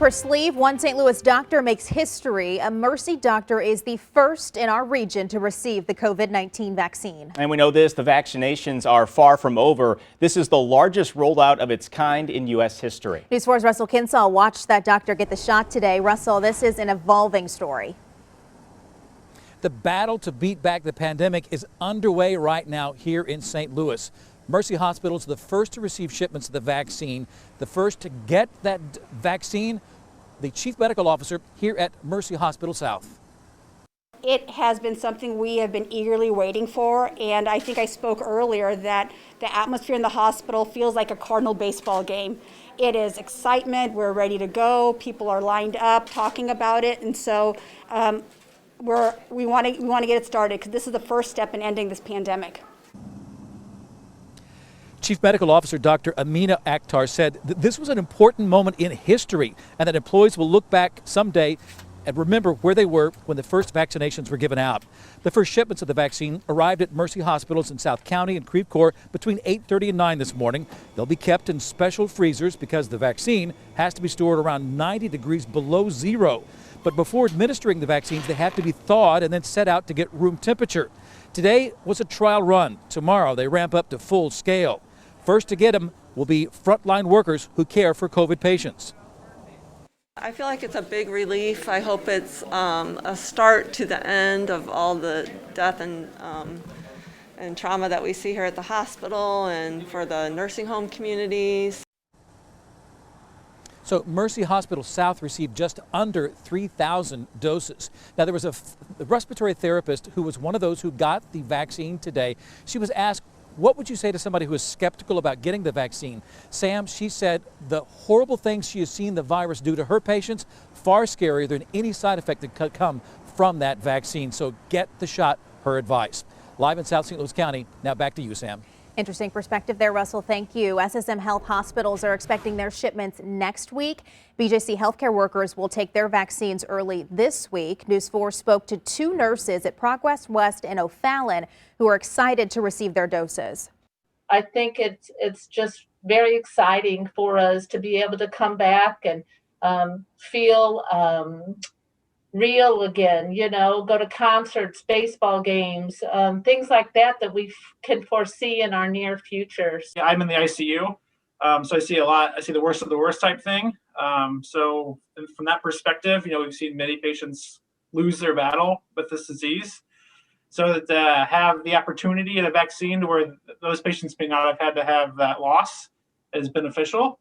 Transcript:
Per sleeve, one St. Louis doctor makes history. A Mercy doctor is the first in our region to receive the COVID-19 vaccine. And we know this, the vaccinations are far from over. This is the largest rollout of its kind in U.S. history. News 4's Russell Kinsall watched that doctor get the shot today. Russell, this is an evolving story. The battle to beat back the pandemic is underway right now here in St. Louis. Mercy Hospital is the first to receive shipments of the vaccine. The first to get that vaccine, the chief medical officer here at Mercy Hospital South. It has been something we have been eagerly waiting for, and I think I spoke earlier that the atmosphere in the hospital feels like a Cardinal baseball game. It is excitement, we're ready to go, people are lined up talking about it, and so we want to get it started because this is the first step in ending this pandemic. Chief Medical Officer Dr. Aamina Akhtar said that this was an important moment in history and that employees will look back someday and remember where they were when the first vaccinations were given out. The first shipments of the vaccine arrived at Mercy Hospitals in South County and Creve Coeur between 8:30 and 9 this morning. They'll be kept in special freezers because the vaccine has to be stored around 90 degrees below zero. But before administering the vaccines, they have to be thawed and then set out to get room temperature. Today was a trial run. Tomorrow they ramp up to full scale. First to get them will be frontline workers who care for COVID patients. I feel like it's a big relief. I hope it's a start to the end of all the death and trauma that we see here at the hospital and for the nursing home communities. So Mercy Hospital South received just under 3,000 doses. Now there was a respiratory therapist who was one of those who got the vaccine today. She was asked, what would you say to somebody who is skeptical about getting the vaccine? Sam, she said the horrible things she has seen the virus do to her patients, far scarier than any side effect that could come from that vaccine. So get the shot, her advice. Live in South St. Louis County, now back to you, Sam. Interesting perspective there, Russell. Thank you. SSM Health hospitals are expecting their shipments next week. BJC healthcare workers will take their vaccines early this week. News 4 spoke to two nurses at Progress West and O'Fallon who are excited to receive their doses. I think it's just very exciting for us to be able to come back and feel real again, go to concerts, baseball games, things like that we can foresee in our near future. Yeah, I'm in the ICU, so I see a lot. I see the worst of the worst type thing. So from that perspective, we've seen many patients lose their battle with this disease. So that to have the opportunity of a vaccine to where those patients may not have had to have that loss is beneficial.